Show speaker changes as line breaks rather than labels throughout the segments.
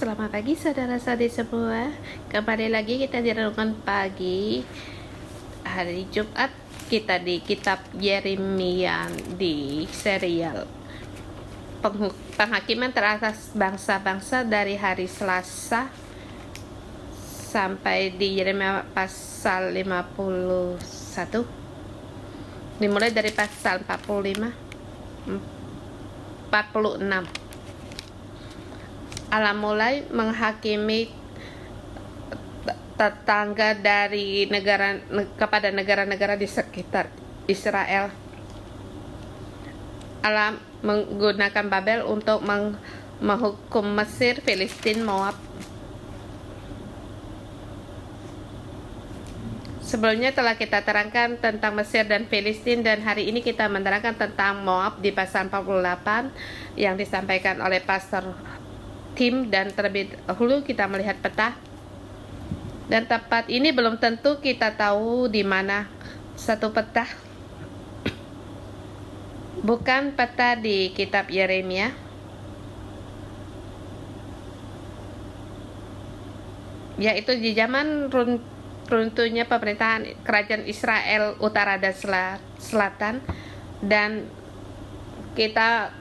Selamat pagi saudara-saudari semua. Kembali lagi kita di renungan pagi hari Jumat. Kita di kitab Yeremia di serial penghakiman teratas bangsa-bangsa dari hari Selasa sampai di Yeremia pasal 51. Dimulai dari pasal 46. Allah mulai menghakimi tetangga dari kepada negara-negara di sekitar Israel. Allah menggunakan Babel untuk menghukum Mesir, Filistin, Moab. Sebelumnya telah kita terangkan tentang Mesir dan Filistin, dan hari ini kita menerangkan tentang Moab di pasal 48 yang disampaikan oleh Pastor Tim. Dan terlebih dahulu kita melihat peta, dan tempat ini belum tentu kita tahu di mana. Satu peta, bukan peta di kitab Yeremia, yaitu di zaman runtuhnya pemerintahan kerajaan Israel utara dan selatan, dan kita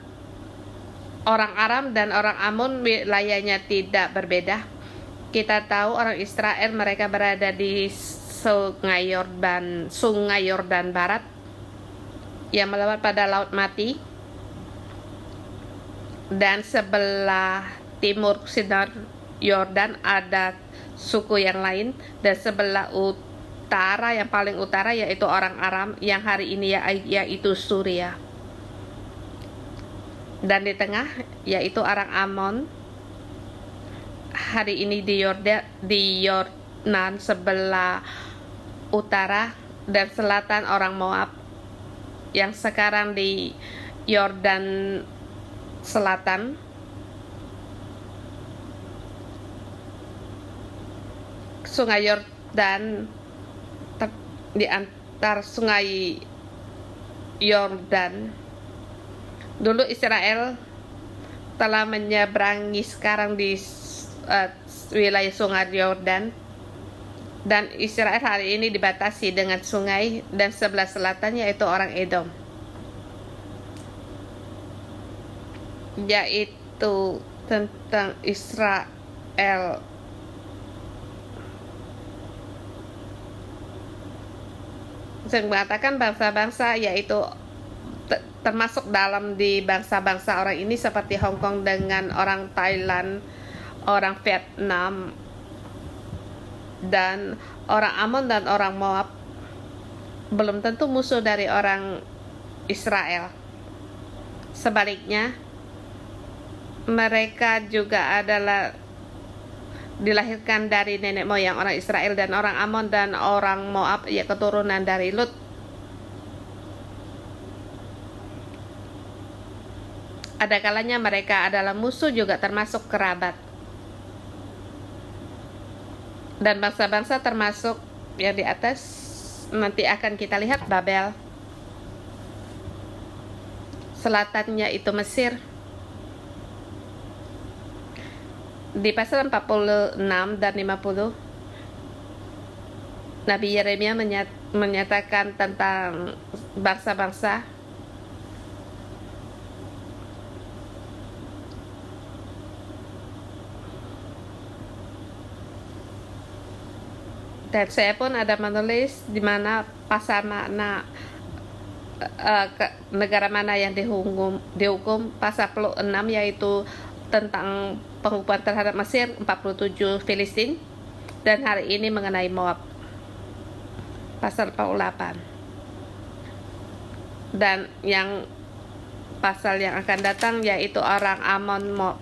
orang Aram dan orang Amun wilayahnya tidak berbeda. Kita tahu orang Israel mereka berada di Sungai Yordan Barat yang melewat pada Laut Mati, dan sebelah timur Sinar Yordan ada suku yang lain, dan sebelah utara yang paling utara yaitu orang Aram yang hari ini yaitu Suria, dan di tengah yaitu orang Amon hari ini di Yordan sebelah utara, dan selatan orang Moab yang sekarang di Yordan selatan. Sungai Yordan di antar Sungai Yordan. Dulu Israel telah menyeberangi sekarang di wilayah Sungai Yordan, dan Israel hari ini dibatasi dengan sungai, dan sebelah selatan yaitu orang Edom, yaitu tentang Israel. Saya mengatakan bangsa-bangsa, yaitu termasuk dalam di bangsa-bangsa orang ini seperti Hong Kong dengan orang Thailand, orang Vietnam, dan orang Amon dan orang Moab belum tentu musuh dari orang Israel. Sebaliknya, mereka juga adalah dilahirkan dari nenek moyang orang Israel, dan orang Amon dan orang Moab ya keturunan dari Lut. Ada kalanya mereka adalah musuh juga termasuk kerabat. Dan bangsa-bangsa termasuk yang di atas nanti akan kita lihat Babel. Selatannya itu Mesir. Di pasal 46 dan 50 Nabi Yeremia menyatakan tentang bangsa-bangsa. Dan saya pun ada menulis di mana pasal mana negara mana yang dihukum pasal 46, yaitu tentang penghukuman terhadap Mesir, 47 Filistin, dan hari ini mengenai Moab pasal 48. Dan yang pasal yang akan datang yaitu orang Amon Moab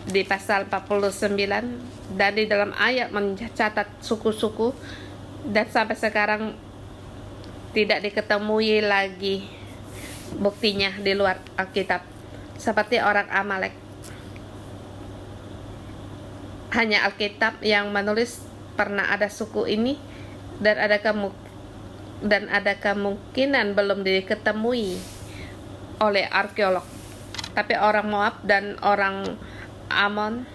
di pasal 49, dan di dalam ayat mencatat suku-suku, dan sampai sekarang tidak diketemui lagi buktinya di luar Alkitab, seperti orang Amalek. Hanya Alkitab yang menulis pernah ada suku ini, dan ada kemungkinan belum diketemui oleh arkeolog. Tapi orang Moab dan orang Amon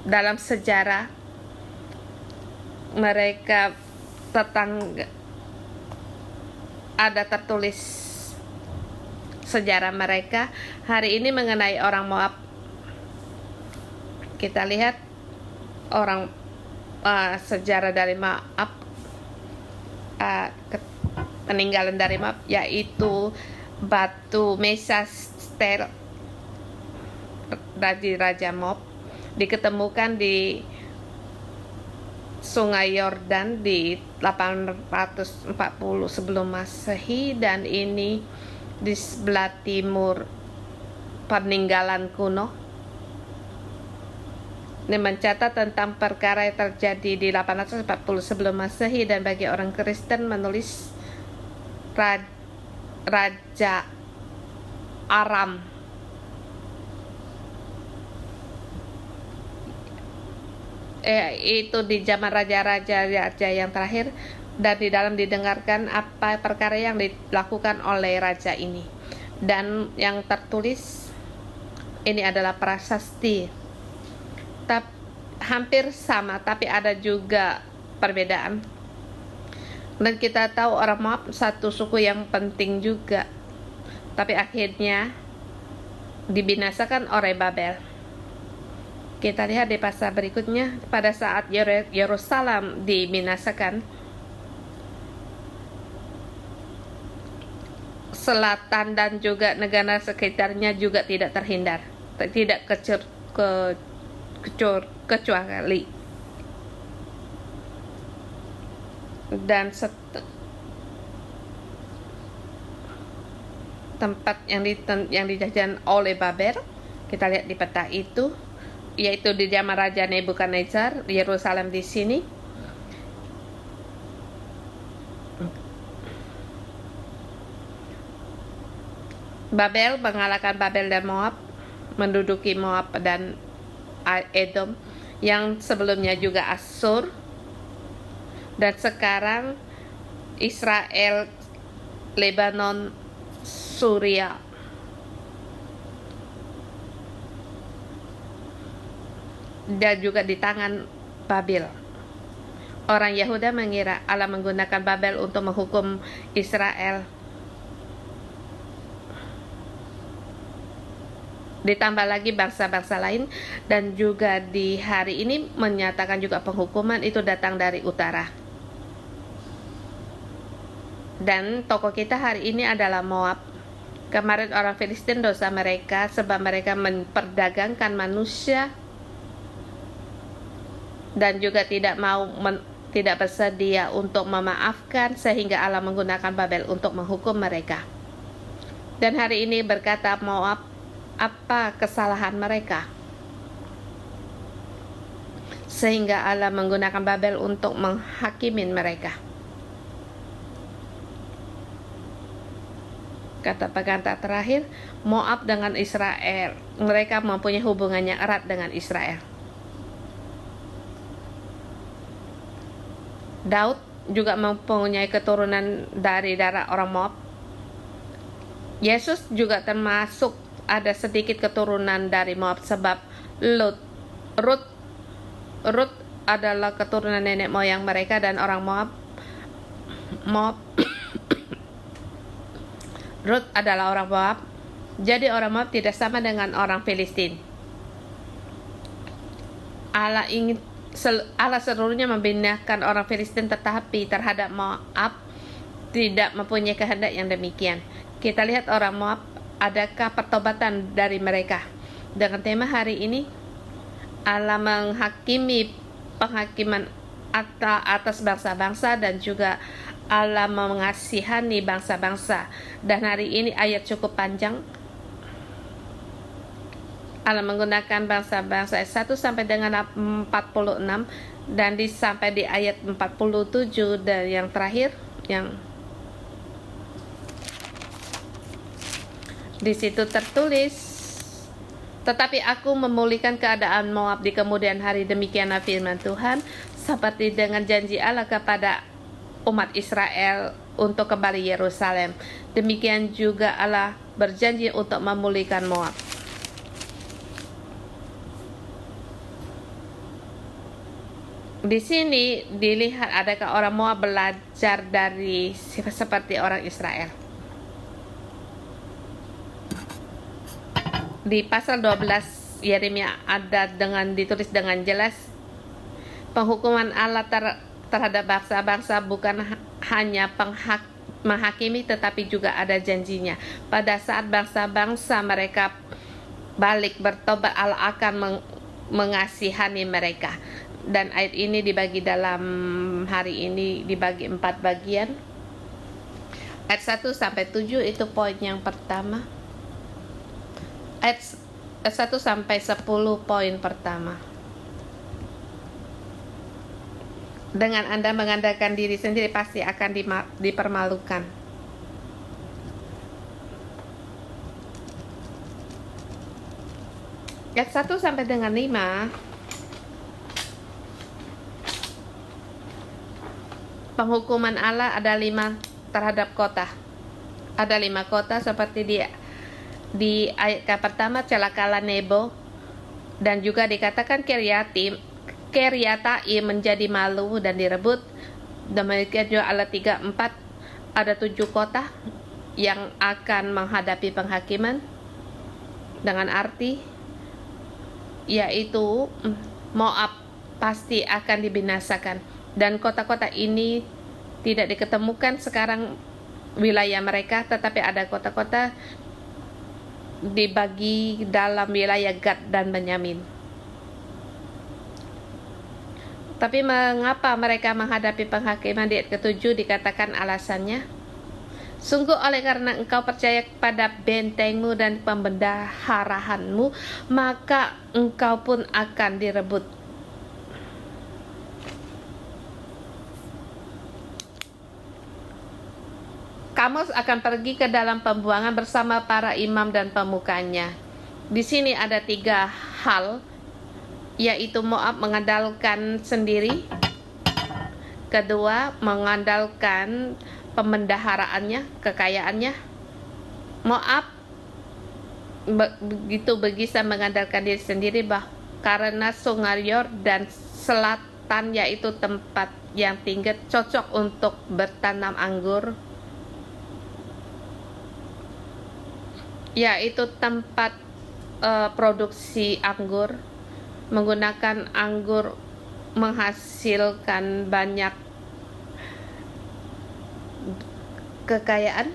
dalam sejarah mereka tetangga, ada tertulis sejarah mereka hari ini mengenai orang Moab. Kita lihat orang sejarah dari Moab, peninggalan dari Moab, yaitu batu Mesastel, raja Moab, diketemukan di Sungai Yordan di 840 sebelum Masehi, dan ini di sebelah timur peninggalan kuno. Ini mencatat tentang perkara yang terjadi di 840 sebelum Masehi, dan bagi orang Kristen menulis Raja Aram itu di zaman raja-raja yang terakhir, dan di dalam didengarkan apa perkara yang dilakukan oleh raja ini. Dan yang tertulis ini adalah prasasti, hampir sama, tapi ada juga perbedaan. Dan kita tahu orang Moab satu suku yang penting juga, tapi akhirnya dibinasakan oleh Babel. Kita lihat di pasal berikutnya, pada saat Yerusalem dibinasakan, selatan dan juga negara sekitarnya juga tidak terhindar, tidak kecuali. Dan tempat yang dijajahan oleh Babel, kita lihat di peta itu, yaitu di zaman Raja Nebukadnezar, Yerusalem di sini. Babel mengalahkan Babel dan Moab, menduduki Moab dan Edom, yang sebelumnya juga Asyur, dan sekarang Israel, Lebanon, Suria. Dan juga di tangan Babel. Orang Yahuda mengira Allah menggunakan Babel untuk menghukum Israel. Ditambah lagi bangsa-bangsa lain, dan juga di hari ini menyatakan juga penghukuman itu datang dari utara. Dan tokoh kita hari ini adalah Moab. Kemarin orang Filistin dosa mereka sebab mereka memperdagangkan manusia, dan juga tidak bersedia untuk memaafkan, sehingga Allah menggunakan Babel untuk menghukum mereka. Dan hari ini berkata Moab, apa kesalahan mereka sehingga Allah menggunakan Babel untuk menghakimi mereka? Kata pengantar terakhir, Moab dengan Israel, mereka mempunyai hubungan yang erat dengan Israel. Daud juga mempunyai keturunan dari darah orang Moab. Yesus juga termasuk ada sedikit keturunan dari Moab, sebab Ruth adalah keturunan nenek moyang mereka, dan orang Moab Ruth adalah orang Moab. Jadi orang Moab tidak sama dengan orang Filistin. Allah seluruhnya membinasakan orang Filistin, tetapi terhadap Moab tidak mempunyai kehendak yang demikian. Kita lihat orang Moab, adakah pertobatan dari mereka? Dengan tema hari ini, Allah menghakimi penghakiman atas bangsa-bangsa, dan juga Allah mengasihani bangsa-bangsa. Dan hari ini ayat cukup panjang. Allah menggunakan bangsa-bangsa ayat 1 sampai dengan 46, dan sampai di ayat 47, dan yang terakhir yang di situ tertulis, tetapi aku memulihkan keadaan Moab di kemudian hari, demikianlah firman Tuhan, seperti dengan janji Allah kepada umat Israel untuk kembali Yerusalem, demikian juga Allah berjanji untuk memulihkan Moab. Di sini dilihat adakah orang Moab belajar dari seperti orang Israel. Di pasal 12 Yeremia ada ditulis dengan jelas, penghukuman Allah terhadap bangsa-bangsa bukan hanya menghakimi, tetapi juga ada janjinya. Pada saat bangsa-bangsa mereka balik bertobat, Allah akan mengasihani mereka. Dan ayat ini dibagi dalam hari ini dibagi 4 bagian. Ayat 1 sampai 7 itu poin yang pertama. Ayat 1 sampai 10 poin pertama. Dengan Anda mengandalkan diri sendiri pasti akan dipermalukan. Ayat 1 sampai dengan 5. Penghukuman Allah ada 5 terhadap kota. Ada 5 kota seperti di ayat pertama, celakalah Nebo, dan juga dikatakan Kiryataim menjadi malu dan direbut. Demikian juga ayat 3-4 ada 7 kota yang akan menghadapi penghakiman dengan arti yaitu Moab pasti akan dibinasakan, dan kota-kota ini tidak diketemukan sekarang wilayah mereka, tetapi ada kota-kota dibagi dalam wilayah Gad dan Benyamin. Tapi mengapa mereka menghadapi penghakiman? Di ayat ke-7 dikatakan alasannya, sungguh oleh karena engkau percaya kepada bentengmu dan pembendaharaanmu, maka engkau pun akan direbut. Kamu akan pergi ke dalam pembuangan bersama para imam dan pemukanya. Di sini ada 3 hal, yaitu Moab mengandalkan sendiri, kedua mengandalkan pembendaharaannya, kekayaannya. Moab begitu bisa mengandalkan diri sendiri karena sungai Yordan selatan, yaitu tempat yang tinggi, cocok untuk bertanam anggur, yaitu tempat produksi anggur, menggunakan anggur menghasilkan banyak kekayaan.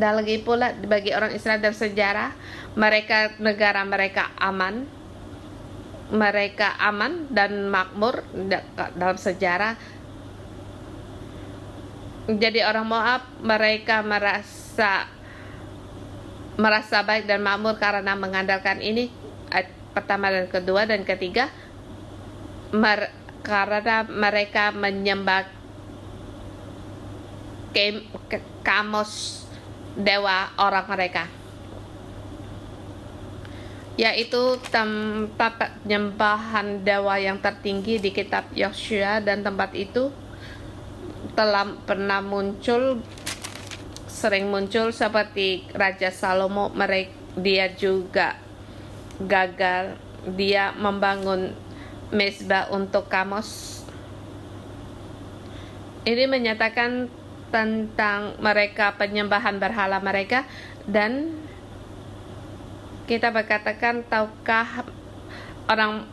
Dan lagi pula bagi orang Israel dalam sejarah, negara mereka aman dan makmur dalam sejarah. Jadi orang Moab mereka merasa baik dan makmur karena mengandalkan ini, pertama dan kedua. Dan ketiga, karena mereka menyembah Kamos, dewa orang mereka, yaitu tempat penyembahan dewa yang tertinggi di kitab Yosua. Dan tempat itu sering muncul seperti Raja Salomo. Dia juga gagal, dia membangun mezbah untuk Kamos. Ini menyatakan tentang mereka penyembahan berhala mereka. Dan kita berkatakan, tahukah orang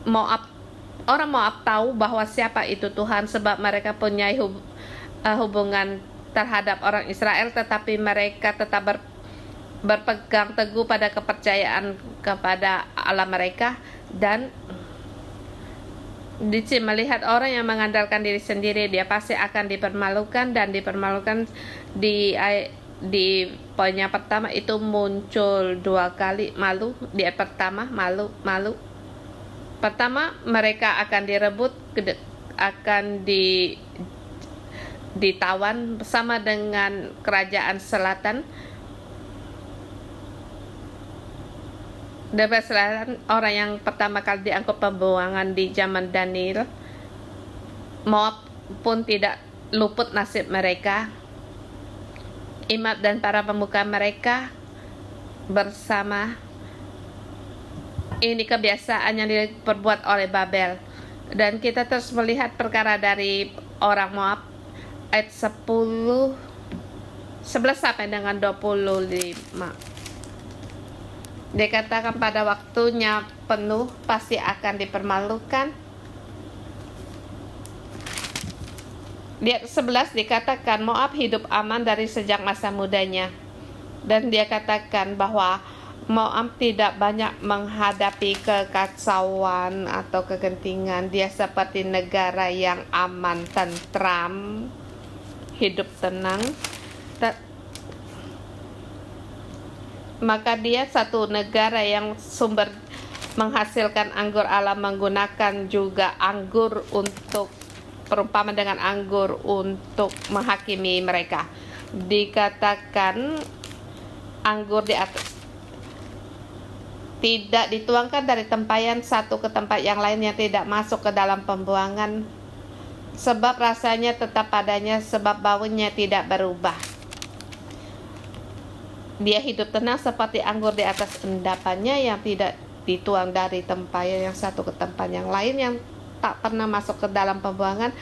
Moab tahu bahwa siapa itu Tuhan, sebab mereka punya hubungan terhadap orang Israel, tetapi mereka tetap berpegang teguh pada kepercayaan kepada Allah mereka. Dan melihat orang yang mengandalkan diri sendiri, dia pasti akan dipermalukan. Dan dipermalukan di poinnya pertama itu muncul 2 kali malu. Di ayat pertama malu. Pertama, mereka akan direbut, akan ditawan bersama dengan kerajaan selatan. Dari selatan, orang yang pertama kali diangkut pembuangan di zaman Daniel. Moab pun tidak luput nasib mereka. Imam dan para pemuka mereka bersama. Ini kebiasaan yang diperbuat oleh Babel. Dan kita terus melihat perkara dari orang Moab ayat 11 sampai dengan 25. Dikatakan pada waktunya penuh pasti akan dipermalukan. Di ayat 11 dikatakan Moab hidup aman dari sejak masa mudanya. Dan dia katakan bahwa Moab tidak banyak menghadapi kekacauan atau kegentingan. Dia seperti negara yang aman, tentram, hidup tenang. Maka dia satu negara yang sumber menghasilkan anggur Allah, menggunakan juga anggur untuk perumpamaan dengan anggur untuk menghakimi mereka. Dikatakan anggur di atas tidak dituangkan dari tempayan satu ke tempat yang lain, yang tidak masuk ke dalam pembuangan, sebab rasanya tetap padanya, sebab baunya tidak berubah. Dia hidup tenang seperti anggur di atas endapannya, yang tidak dituang dari tempayan yang satu ke tempat yang lain, yang tak pernah masuk ke dalam pembuangan,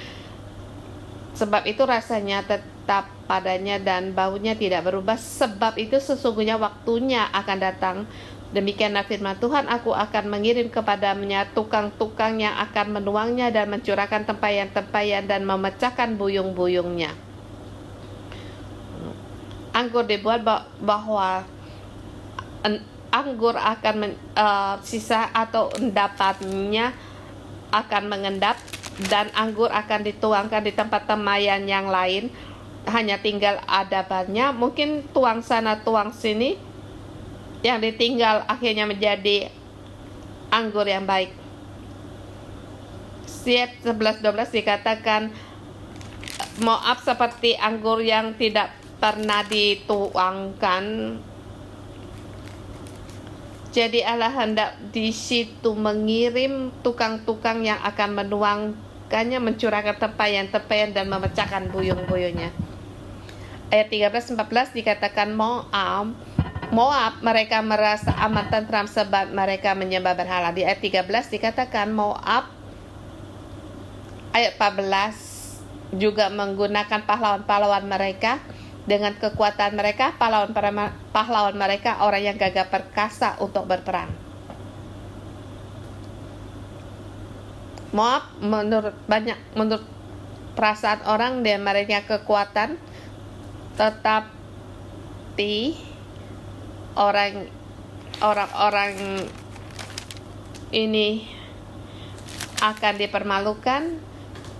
sebab itu rasanya tetap padanya dan baunya tidak berubah. Sebab itu sesungguhnya waktunya akan datang, demikianlah firman Tuhan, aku akan mengirim kepadanya tukang-tukang yang akan menuangnya dan mencurahkan tempayan-tempayan dan memecahkan buyung-buyungnya. Anggur dibuat bahwa anggur akan sisa atau endapannya akan mengendap, dan anggur akan dituangkan di tempat tempayan yang lain, hanya tinggal adabannya. Mungkin tuang sana tuang sini, yang ditinggal akhirnya menjadi anggur yang baik. Ayat 11-12 dikatakan Moab seperti anggur yang tidak pernah dituangkan. Jadi Allah hendak di situ mengirim tukang-tukang yang akan menuangkannya, mencurahkan tempayan-tempayan dan memecahkan buyung-buyungnya. Ayat 13-14 dikatakan Moab mereka merasa aman tentram sebab mereka menyembah berhala. Di ayat 13 dikatakan Moab. Ayat 14 juga menggunakan pahlawan-pahlawan mereka. Dengan kekuatan mereka, pahlawan mereka orang yang gagah perkasa untuk berperang. Moab menurut perasaan orang dia mereka kekuatan, tetapi orang-orang ini akan dipermalukan.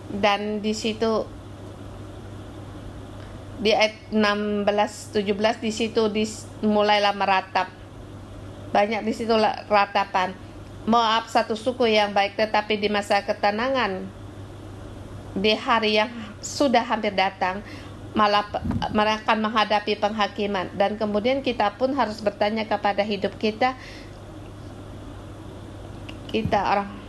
Dan di situ di ayat 16-17 di situ mulailah meratap. Banyak di situ ratapan. Moab satu suku yang baik, tetapi di masa ketenangan, di hari yang sudah hampir datang, malah mereka akan menghadapi penghakiman. Dan kemudian kita pun harus bertanya kepada hidup kita orang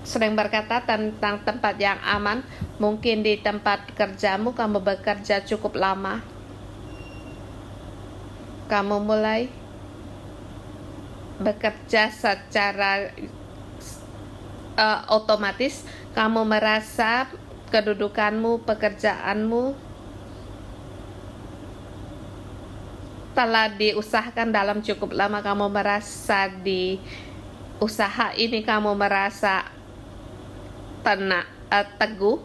sering berkata tentang tempat yang aman. Mungkin di tempat kerjamu kamu bekerja cukup lama, kamu mulai bekerja secara otomatis, kamu merasa kedudukanmu, pekerjaanmu telah diusahakan dalam cukup lama, kamu merasa di usaha ini kamu merasa teguh.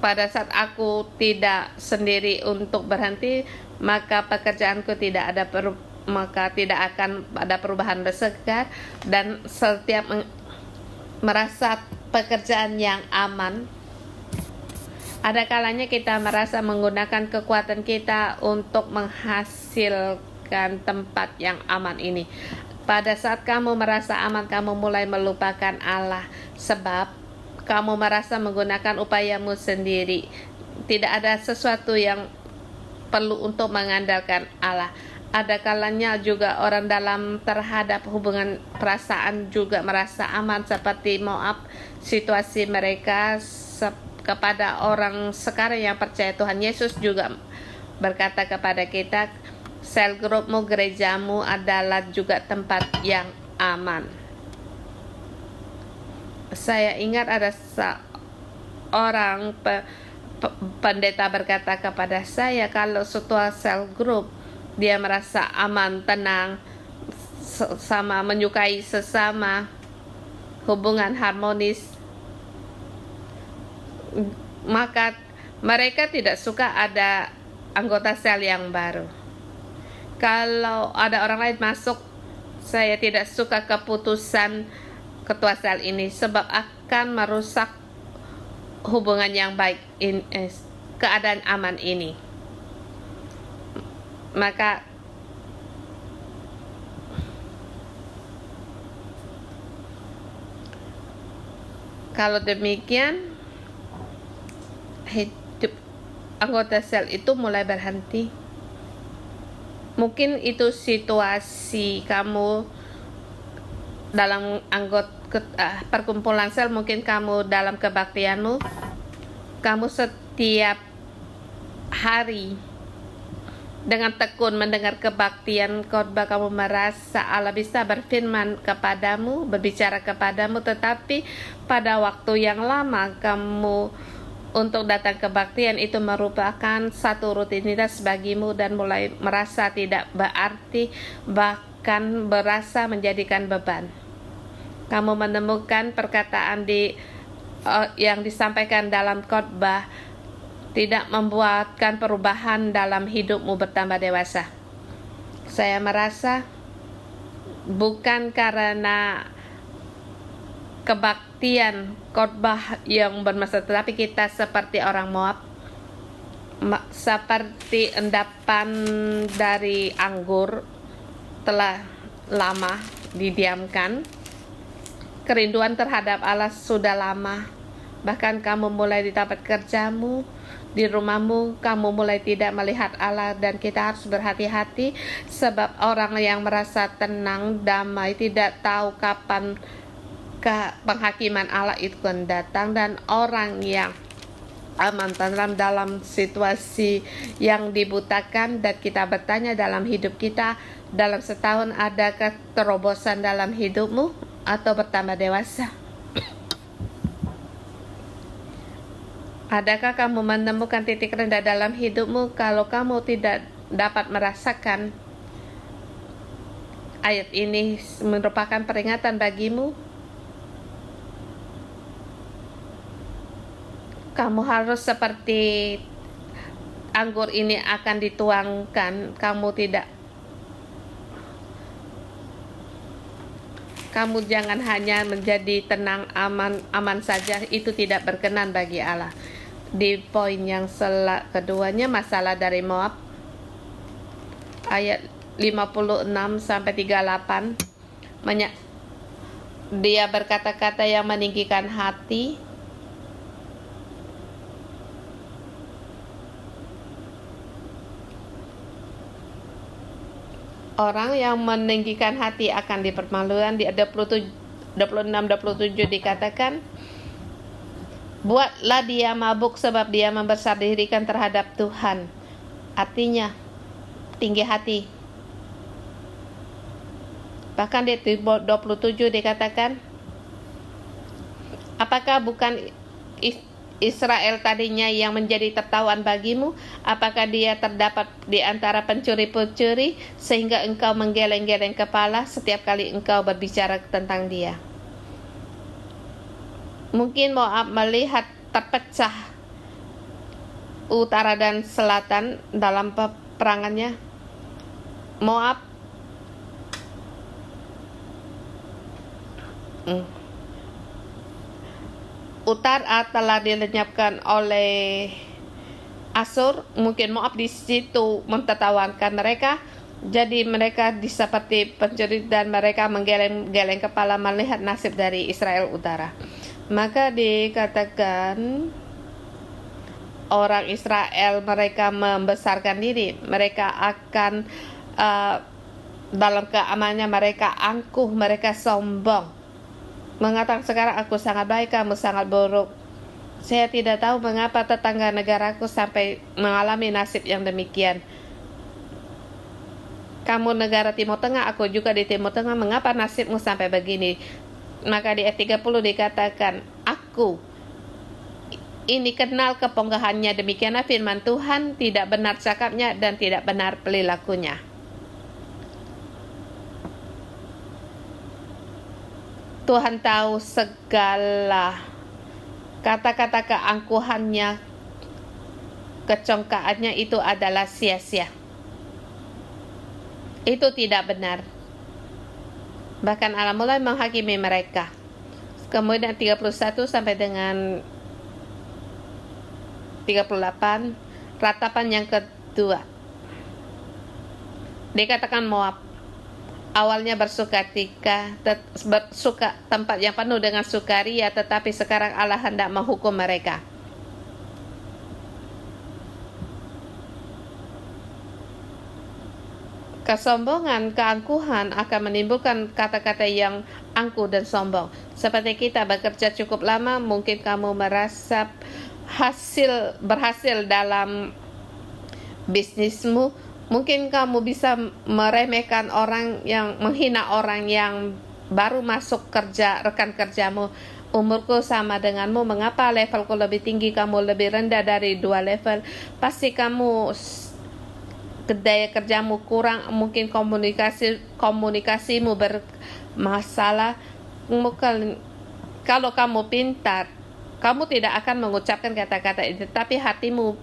Pada saat aku tidak sendiri untuk berhenti, maka pekerjaanku tidak akan ada perubahan besar. Dan setiap merasa pekerjaan yang aman, ada kalanya kita merasa menggunakan kekuatan kita untuk menghasilkan tempat yang aman ini. Pada saat kamu merasa aman, kamu mulai melupakan Allah, sebab kamu merasa menggunakan upayamu sendiri. Tidak ada sesuatu yang perlu untuk mengandalkan Allah. Ada kalanya juga orang dalam terhadap hubungan perasaan juga merasa aman seperti Moab. Situasi mereka kepada orang sekarang yang percaya Tuhan Yesus juga berkata kepada kita, sel grupmu, gerejamu adalah juga tempat yang aman. Saya ingat ada seorang pendeta berkata kepada saya, kalau setelah sel group dia merasa aman, tenang, sama menyukai sesama, hubungan harmonis, maka mereka tidak suka ada anggota sel yang baru. Kalau ada orang lain masuk, saya tidak suka keputusan ketua sel ini sebab akan merusak hubungan yang baik, keadaan aman ini. Maka kalau demikian, hidup anggota sel itu mulai berhenti. Mungkin itu situasi kamu dalam perkumpulan sel, mungkin kamu dalam kebaktianmu, kamu setiap hari dengan tekun mendengar kebaktian khotbah, kamu merasa Allah bisa berfirman kepadamu, berbicara kepadamu, tetapi pada waktu yang lama kamu untuk datang kebaktian itu merupakan satu rutinitas bagimu dan mulai merasa tidak berarti, bahkan berasa menjadikan beban. Kamu menemukan perkataan yang disampaikan dalam khotbah tidak membuatkan perubahan dalam hidupmu bertambah dewasa. Saya merasa bukan karena kebaktian khotbah yang bermasalah, tetapi kita seperti orang Moab, seperti endapan dari anggur telah lama didiamkan. Kerinduan terhadap Allah sudah lama. Bahkan kamu mulai di tempat kerjamu, di rumahmu, kamu mulai tidak melihat Allah, dan kita harus berhati-hati sebab orang yang merasa tenang, damai, tidak tahu kapan penghakiman Allah itu akan datang, dan orang yang aman tenang dalam situasi yang dibutakan. Dan kita bertanya dalam hidup kita, dalam setahun adakah terobosan dalam hidupmu atau bertambah dewasa? Adakah kamu menemukan titik rendah dalam hidupmu? Kalau kamu tidak dapat merasakan, ayat ini merupakan peringatan bagimu. Kamu harus seperti anggur ini akan dituangkan. Kamu jangan hanya menjadi tenang, aman saja. Itu tidak berkenan bagi Allah. Di poin yang keduanya, masalah dari Moab, ayat 56-38, dia berkata-kata yang meninggikan hati. Orang yang meninggikan hati akan dipermalukan. Di 26-27 dikatakan, buatlah dia mabuk sebab dia membesar-dirikan terhadap Tuhan. Artinya tinggi hati. Bahkan di 27 dikatakan, apakah bukan Israel tadinya yang menjadi tertawan bagimu? Apakah dia terdapat di antara pencuri-pencuri sehingga engkau menggeleng-geleng kepala setiap kali engkau berbicara tentang dia? Mungkin Moab melihat terpecah utara dan selatan dalam peperangannya. Moab utara telah dilenyapkan oleh Asur. Mungkin Moab di situ mentertawakan mereka, jadi mereka seperti pencuri dan mereka menggeleng-geleng kepala melihat nasib dari Israel utara. Maka dikatakan orang Israel mereka membesarkan diri, mereka akan dalam keamanannya mereka angkuh, mereka sombong, mengatakan sekarang aku sangat baik, kamu sangat buruk. Saya tidak tahu mengapa tetangga negaraku sampai mengalami nasib yang demikian. Kamu negara Timur Tengah, aku juga di Timur Tengah, mengapa nasibmu sampai begini? Maka di ayat 30 dikatakan, aku ini kenal keponggahannya, demikianlah firman Tuhan, tidak benar cakapnya dan tidak benar perilakunya. Tuhan tahu segala kata-kata keangkuhannya, kecongkaannya itu adalah sia-sia. Itu tidak benar. Bahkan Allah mulai menghakimi mereka. Kemudian 31 sampai dengan 38, ratapan yang kedua. Dikatakan Moab awalnya bersuka tempat yang penuh dengan sukaria, tetapi sekarang Allah hendak menghukum mereka. Kesombongan, keangkuhan akan menimbulkan kata-kata yang angkuh dan sombong. Seperti kita bekerja cukup lama, mungkin kamu merasa berhasil dalam bisnismu. Mungkin kamu bisa meremehkan orang yang menghina orang yang baru masuk kerja, rekan kerjamu. Umurku sama denganmu, mengapa levelku lebih tinggi, kamu lebih rendah dari 2 level? Pasti kamu daya kerjamu kurang, mungkin komunikasimu bermasalah. Kalau kamu pintar, kamu tidak akan mengucapkan kata-kata itu, tapi hatimu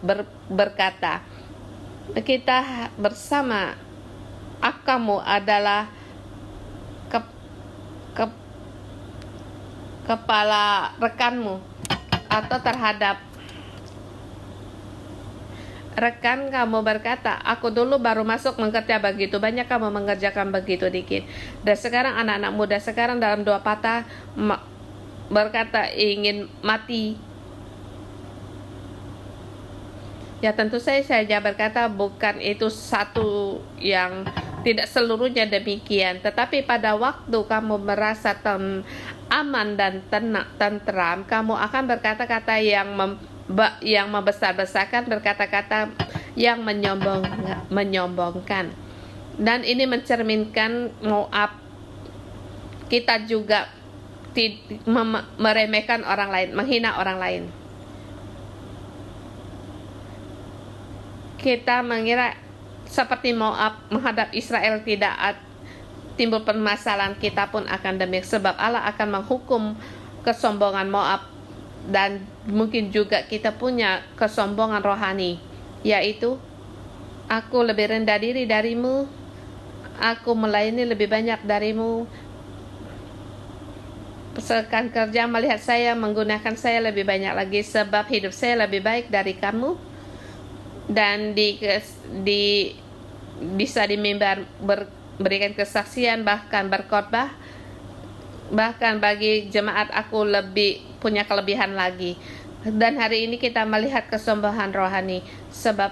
berkata, kita bersama, kamu adalah kepala rekanmu, atau terhadap rekan kamu berkata, aku dulu baru masuk mengerja begitu banyak, kamu mengerjakan begitu dikit. Dan sekarang anak-anak muda sekarang dalam 2 patah berkata ingin mati. Ya tentu saya berkata bukan itu satu yang tidak seluruhnya demikian. Tetapi pada waktu kamu merasa aman dan tentram, kamu akan berkata-kata yang membesar-besarkan, berkata-kata yang menyombongkan. Dan ini mencerminkan Moab. Kita juga meremehkan orang lain, menghina orang lain. Kita mengira seperti Moab menghadap Israel tidak timbul permasalahan, kita pun akan demikian, sebab Allah akan menghukum kesombongan Moab. Dan mungkin juga kita punya kesombongan rohani, yaitu aku lebih rendah diri darimu, aku melayani lebih banyak darimu, rekan kerja melihat saya menggunakan saya lebih banyak lagi, sebab hidup saya lebih baik dari kamu. Dan bisa di mimbar berikan kesaksian, bahkan berkhotbah, bahkan bagi jemaat aku lebih punya kelebihan lagi. Dan hari ini kita melihat kesombongan rohani, sebab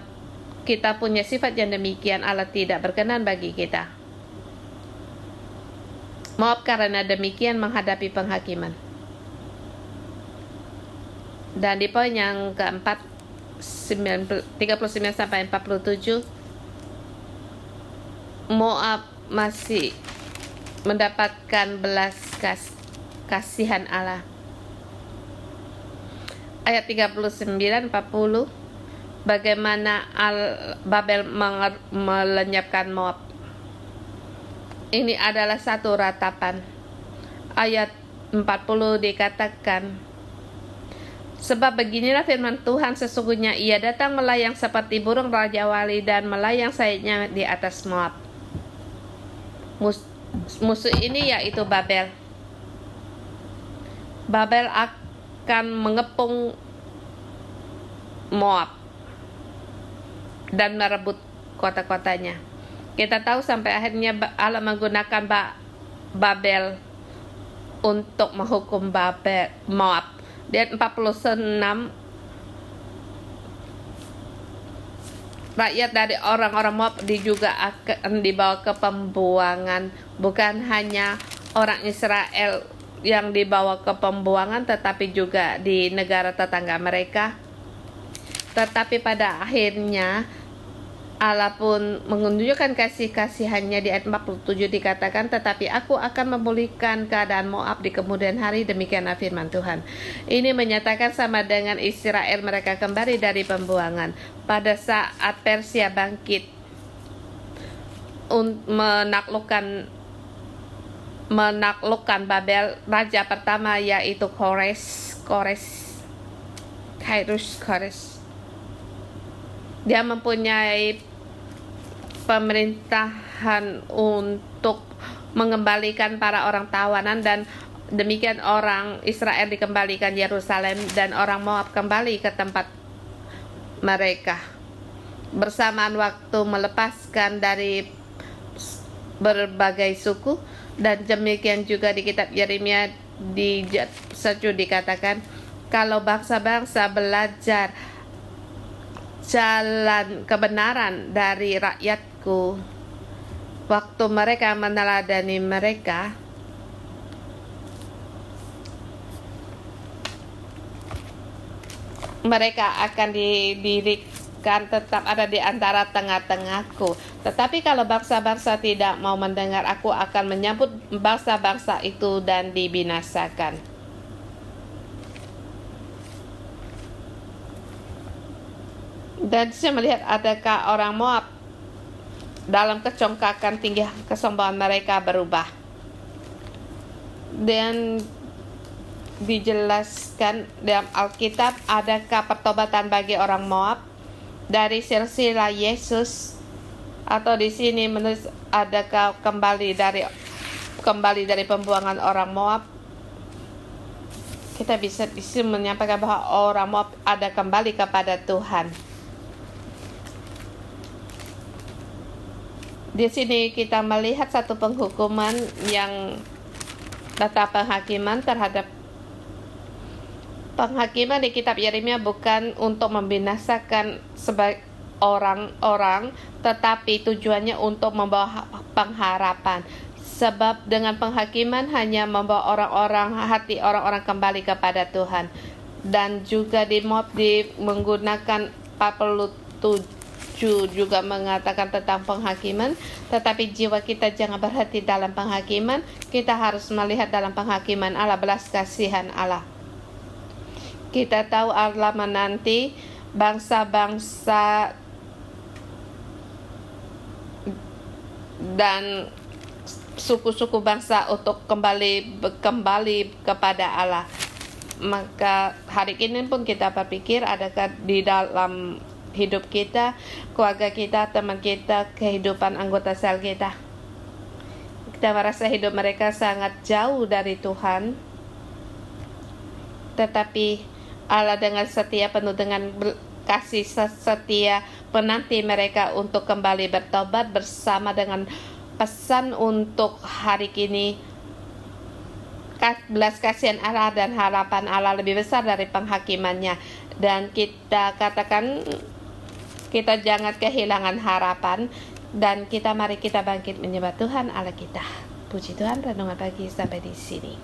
kita punya sifat yang demikian. Allah tidak berkenan bagi kita. Moab karena demikian menghadapi penghakiman. Dan di poin yang keempat, 39 sampai 47, Moab masih mendapatkan belas kasihan Allah. Ayat 39-40, bagaimana Babel melenyapkan Moab. Ini adalah satu ratapan. Ayat 40 dikatakan, sebab beginilah firman Tuhan, sesungguhnya ia datang melayang seperti burung raja wali dan melayang sayapnya di atas Moab. Musuh ini yaitu Babel. Babel akan mengepung Moab dan merebut kota-kotanya. Kita tahu sampai akhirnya Allah menggunakan Babel untuk menghukum Moab. Di ayat 46, rakyat dari orang-orang Moab juga akan dibawa ke pembuangan. Bukan hanya orang Israel yang dibawa ke pembuangan, tetapi juga di negara tetangga mereka. Tetapi pada akhirnya Allah pun menunjukkan kasih-kasihannya. Di ayat 47 dikatakan, tetapi aku akan memulihkan keadaan Moab di kemudian hari, demikianlah firman Tuhan. Ini menyatakan sama dengan Israel mereka kembali dari pembuangan. Pada saat Persia bangkit menaklukkan Babel, raja pertama yaitu Kores. Dia mempunyai pemerintahan untuk mengembalikan para orang tawanan, dan demikian orang Israel dikembalikan Yerusalem dan orang Moab kembali ke tempat mereka. Bersamaan waktu melepaskan dari berbagai suku, dan demikian juga di kitab Yeremia di 1 dikatakan, kalau bangsa-bangsa belajar jalan kebenaran dari rakyatku, waktu mereka meneladani mereka, mereka akan didirikan tetap ada di antara tengah-tengahku. Tetapi kalau bangsa-bangsa tidak mau mendengar, aku akan menyambut bangsa-bangsa itu dan dibinasakan. Dan saya melihat adakah orang Moab dalam kecongkakan tinggi kesombongan mereka berubah. Dan dijelaskan dalam Alkitab, adakah pertobatan bagi orang Moab dari silsilah Yesus, atau di sini menulis adakah kembali dari pembuangan orang Moab. Kita bisa menyampaikan bahwa orang Moab ada kembali kepada Tuhan. Di sini kita melihat satu penghukuman yang data penghakiman terhadap penghakiman di kitab Yeremia bukan untuk membinasakan sebagai orang-orang, tetapi tujuannya untuk membawa pengharapan. Sebab dengan penghakiman hanya membawa hati orang-orang kembali kepada Tuhan. Dan juga di Moab menggunakan 47 juga mengatakan tentang penghakiman, tetapi jiwa kita jangan berhenti dalam penghakiman. Kita harus melihat dalam penghakiman Allah, belas kasihan Allah. Kita tahu Allah menanti bangsa-bangsa dan suku-suku bangsa untuk kembali kepada Allah. Maka hari ini pun kita berpikir, adakah di dalam hidup kita, keluarga kita, teman kita, kehidupan anggota sel kita, kita merasa hidup mereka sangat jauh dari Tuhan, tetapi Allah dengan setia, penuh dengan kasih setia, menanti mereka untuk kembali bertobat, bersama dengan pesan untuk hari kini. Belas kasihan Allah dan harapan Allah lebih besar dari penghakimannya. Dan kita katakan, kita jangan kehilangan harapan, dan mari kita bangkit menyembah Tuhan Allah kita. Puji Tuhan, renungan pagi sampai di sini.